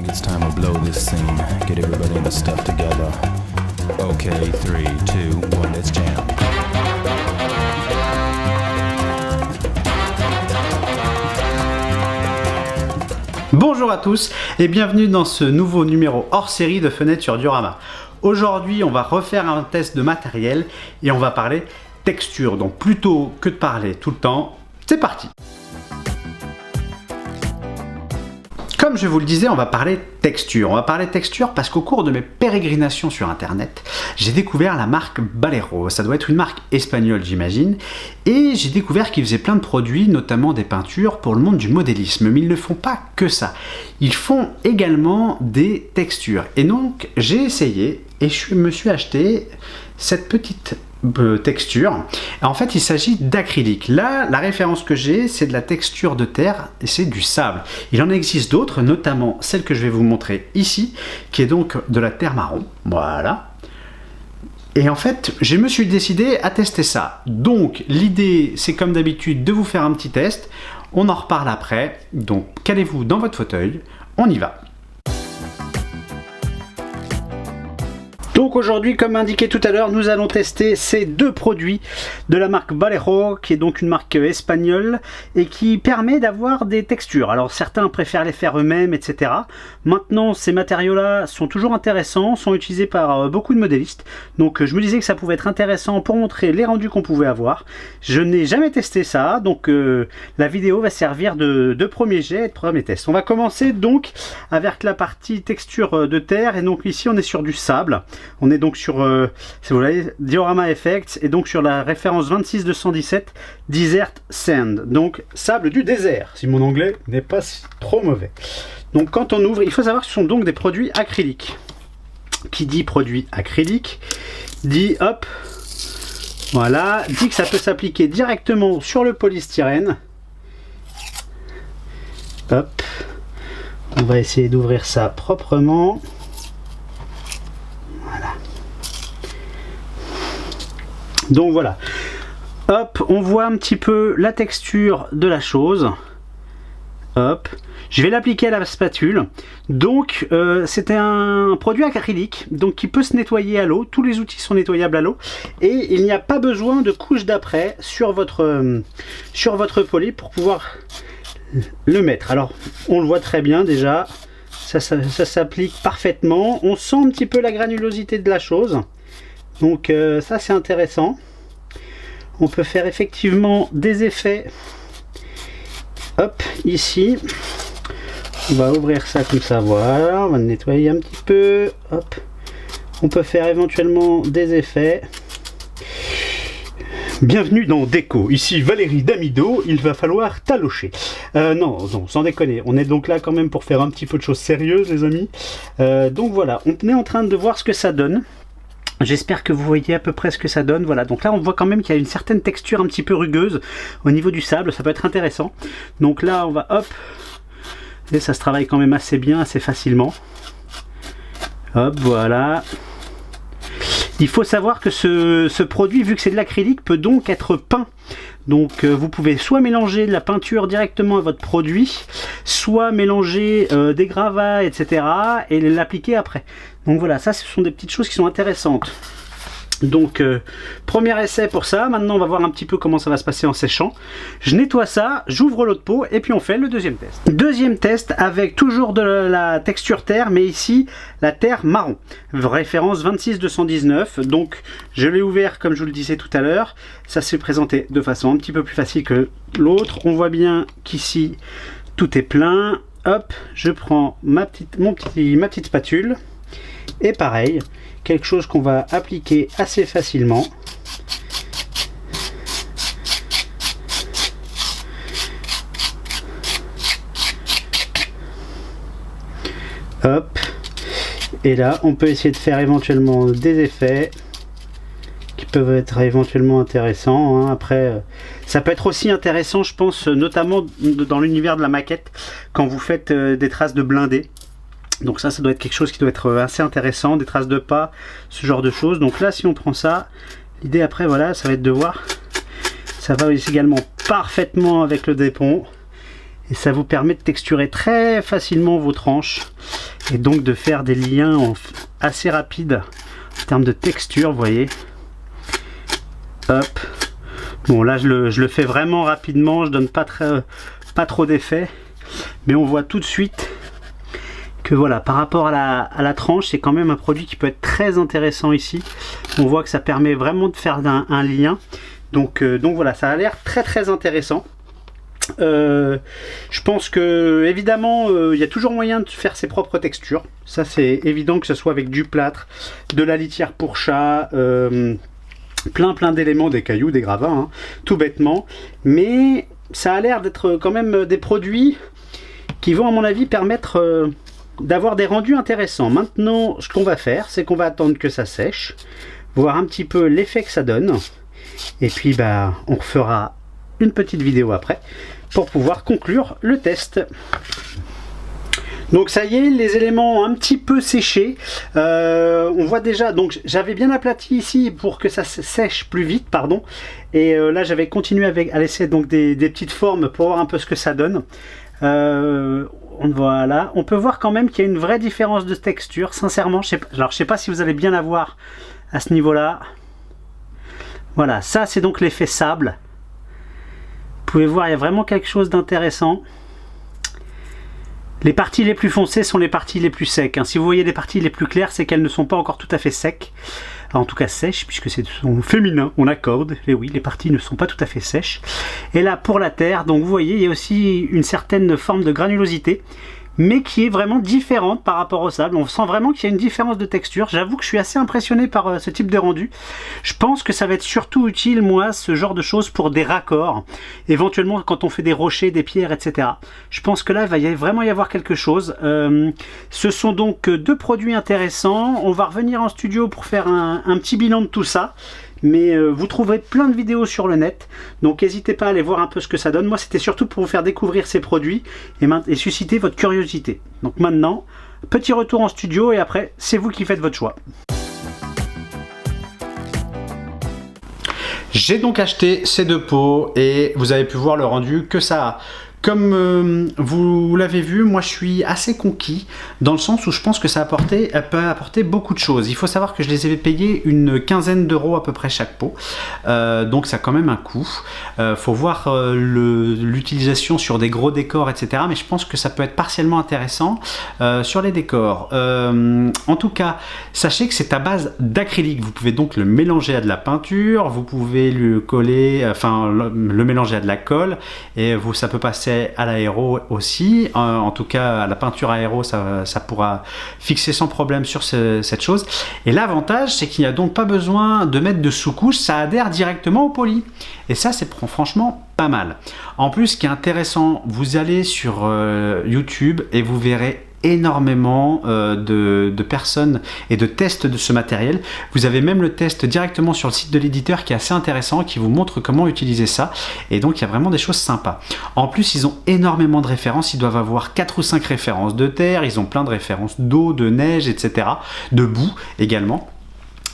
think it's time to blow this scene. Get everybody in the stuff together. Okay, 3, 2, 1, let's jam. Bonjour à tous et bienvenue dans ce nouveau numéro hors série de Fenêtres sur Diorama. Aujourd'hui, on va refaire un test de matériel et on va parler texture. Donc plutôt que de parler tout le temps, c'est parti! Comme je vous le disais, on va parler texture. On va parler texture parce qu'au cours de mes pérégrinations sur internet, j'ai découvert la marque Balero. Ça doit être une marque espagnole, j'imagine. Et j'ai découvert qu'ils faisaient plein de produits, notamment des peintures pour le monde du modélisme. Mais ils ne font pas que ça. Ils font également des textures. Et donc, j'ai essayé et je me suis acheté cette petite texture. En fait, il s'agit d'acrylique. Là, la référence que j'ai, c'est de la texture de terre et c'est du sable. Il en existe d'autres, notamment celle que je vais vous montrer ici, qui est donc de la terre marron. Voilà. Et en fait, je me suis décidé à tester ça. Donc, l'idée, c'est comme d'habitude de vous faire un petit test. On en reparle après. Donc, calez-vous dans votre fauteuil. On y va. Donc aujourd'hui, comme indiqué tout à l'heure, nous allons tester ces deux produits de la marque Balero, qui est donc une marque espagnole et qui permet d'avoir des textures. Alors certains préfèrent les faire eux-mêmes, etc. Maintenant, ces matériaux-là sont toujours intéressants, sont utilisés par beaucoup de modélistes. Donc je me disais que ça pouvait être intéressant pour montrer les rendus qu'on pouvait avoir. Je n'ai jamais testé ça, donc la vidéo va servir de premier jet, de premier test. On va commencer donc avec la partie texture de terre, et donc ici on est sur du sable. On est donc sur, si vous voyez, Diorama Effects, et donc sur la référence 26217 Desert Sand, donc sable du désert, si mon anglais n'est pas trop mauvais. Donc quand on ouvre, il faut savoir que ce sont donc des produits acryliques. Qui dit produit acrylique, dit hop, voilà, dit que ça peut s'appliquer directement sur le polystyrène. Hop, on va essayer d'ouvrir ça proprement. Donc voilà, hop, on voit un petit peu la texture de la chose. Hop, je vais l'appliquer à la spatule. Donc c'est un produit acrylique, donc qui peut se nettoyer à l'eau. Tous les outils sont nettoyables à l'eau et il n'y a pas besoin de couche d'après sur votre poly pour pouvoir le mettre. Alors on le voit très bien déjà, ça s'applique parfaitement. On sent un petit peu la granulosité de la chose. Donc ça c'est intéressant. On peut faire effectivement des effets. Hop, ici. On va ouvrir ça comme ça, voilà. On va le nettoyer un petit peu. Hop. On peut faire éventuellement des effets. Bienvenue dans Déco, ici Valérie Damido, il va falloir talocher. Non, sans déconner, on est donc là quand même pour faire un petit peu de choses sérieuses les amis. Donc voilà, on est en train de voir ce que ça donne. J'espère que vous voyez à peu près ce que ça donne. Voilà, donc là on voit quand même qu'il y a une certaine texture un petit peu rugueuse au niveau du sable, ça peut être intéressant. Donc là on va hop, et ça se travaille quand même assez bien, assez facilement. Hop, voilà. Il faut savoir que ce produit, vu que c'est de l'acrylique, peut donc être peint. Donc vous pouvez soit mélanger de la peinture directement à votre produit, soit mélanger des gravats, etc. et l'appliquer après. Donc voilà, ça ce sont des petites choses qui sont intéressantes. Donc premier essai pour ça. Maintenant on va voir un petit peu comment ça va se passer en séchant. Je nettoie ça, j'ouvre l'autre pot et puis on fait le deuxième test. Deuxième test avec toujours de la texture terre, mais ici la terre marron. Référence 26219. Donc je l'ai ouvert comme je vous le disais tout à l'heure. Ça s'est présenté de façon un petit peu plus facile que l'autre. On voit bien qu'ici tout est plein. Hop, je prends ma petite spatule. Et pareil, quelque chose qu'on va appliquer assez facilement. Hop. Et là, on peut essayer de faire éventuellement des effets qui peuvent être éventuellement intéressants. Hein. Après, ça peut être aussi intéressant, je pense, notamment dans l'univers de la maquette, quand vous faites des traces de blindés. Donc ça doit être quelque chose qui doit être assez intéressant, des traces de pas, ce genre de choses. Donc là, si on prend ça, l'idée après, voilà, ça va être de voir. Ça va également parfaitement avec le dépôt. et ça vous permet de texturer très facilement vos tranches et donc de faire des liens assez rapides en termes de texture, vous voyez. Hop. Bon, là je le fais vraiment rapidement, je donne pas trop d'effet, mais on voit tout de suite que voilà, par rapport à la tranche, c'est quand même un produit qui peut être très intéressant ici. On voit que ça permet vraiment de faire un lien. Donc voilà, ça a l'air très intéressant. Je pense que évidemment il y a toujours moyen de faire ses propres textures. Ça c'est évident, que ce soit avec du plâtre, de la litière pour chat, plein d'éléments, des cailloux, des gravats, hein, tout bêtement. Mais ça a l'air d'être quand même des produits qui vont à mon avis permettre d'avoir des rendus intéressants. Maintenant, ce qu'on va faire, c'est qu'on va attendre que ça sèche, voir un petit peu l'effet que ça donne, et puis bah on refera une petite vidéo après pour pouvoir conclure le test. Donc ça y est, les éléments ont un petit peu séché. On voit déjà, donc j'avais bien aplati ici pour que ça sèche plus vite, pardon. Et là j'avais continué à laisser donc des petites formes pour voir un peu ce que ça donne. Voilà, on peut voir quand même qu'il y a une vraie différence de texture, sincèrement. Je sais pas si vous allez bien la voir à ce niveau-là. Voilà, ça c'est donc l'effet sable. Vous pouvez voir, il y a vraiment quelque chose d'intéressant. Les parties les plus foncées sont les parties les plus secs. Si vous voyez les parties les plus claires, c'est qu'elles ne sont pas encore tout à fait secs. En tout cas sèches, puisque c'est féminin, on accorde. Et oui, les parties ne sont pas tout à fait sèches. Et là, pour la terre, donc vous voyez, il y a aussi une certaine forme de granulosité, mais qui est vraiment différente par rapport au sable. On sent vraiment qu'il y a une différence de texture. J'avoue que je suis assez impressionné par ce type de rendu. Je pense que ça va être surtout utile, moi, ce genre de choses pour des raccords, éventuellement quand on fait des rochers, des pierres, etc. Je pense que là, il va vraiment y avoir quelque chose. Ce sont donc deux produits intéressants. On va revenir en studio pour faire un petit bilan de tout ça. Mais vous trouverez plein de vidéos sur le net, donc n'hésitez pas à aller voir un peu ce que ça donne. Moi c'était surtout pour vous faire découvrir ces produits et susciter votre curiosité. Donc maintenant, petit retour en studio et après c'est vous qui faites votre choix. J'ai donc acheté ces deux pots et vous avez pu voir le rendu que ça a. Comme vous l'avez vu, moi je suis assez conquis dans le sens où je pense que ça peut apporter beaucoup de choses. Il faut savoir que je les ai payés une quinzaine d'euros à peu près chaque pot, donc ça a quand même un coût. Faut voir l'utilisation sur des gros décors, etc. Mais je pense que ça peut être partiellement intéressant sur les décors. En tout cas, sachez que c'est à base d'acrylique. Vous pouvez donc le mélanger à de la peinture, vous pouvez le coller, enfin le mélanger à de la colle, et ça peut passer à l'aéro aussi. En tout cas, à la peinture aéro, ça pourra fixer sans problème sur cette chose. Et l'avantage, c'est qu'il n'y a donc pas besoin de mettre de sous-couche, ça adhère directement au poli. Et ça, c'est franchement pas mal. En plus, ce qui est intéressant, vous allez sur YouTube et vous verrez énormément de personnes et de tests de ce matériel. Vous avez même le test directement sur le site de l'éditeur qui est assez intéressant, qui vous montre comment utiliser ça, et donc il y a vraiment des choses sympas. En plus, ils ont énormément de références, ils doivent avoir 4 ou 5 références de terre, ils ont plein de références d'eau, de neige, etc., de boue également.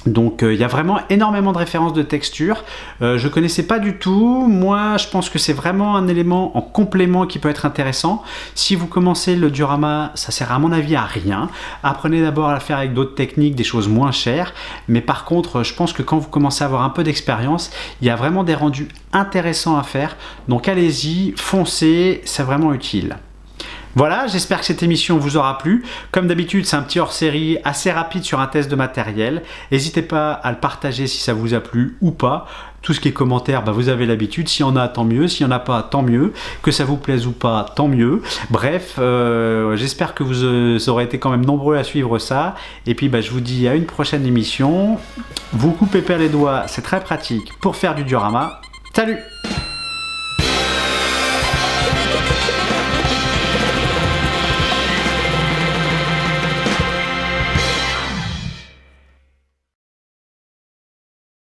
Donc il y a vraiment énormément de références de texture. Je connaissais pas du tout. Moi je pense que c'est vraiment un élément en complément qui peut être intéressant. Si vous commencez le diorama, ça sert à mon avis à rien. Apprenez d'abord à le faire avec d'autres techniques, des choses moins chères. Mais par contre, je pense que quand vous commencez à avoir un peu d'expérience, il y a vraiment des rendus intéressants à faire. Donc allez-y, foncez, c'est vraiment utile. Voilà, j'espère que cette émission vous aura plu. Comme d'habitude, c'est un petit hors-série assez rapide sur un test de matériel. N'hésitez pas à le partager si ça vous a plu ou pas. Tout ce qui est commentaire, vous avez l'habitude. S'il y en a, tant mieux. S'il n'y en a pas, tant mieux. Que ça vous plaise ou pas, tant mieux. Bref, j'espère que vous aurez été quand même nombreux à suivre ça. Et puis, je vous dis à une prochaine émission. Vous coupez pas les doigts, c'est très pratique pour faire du diorama. Salut!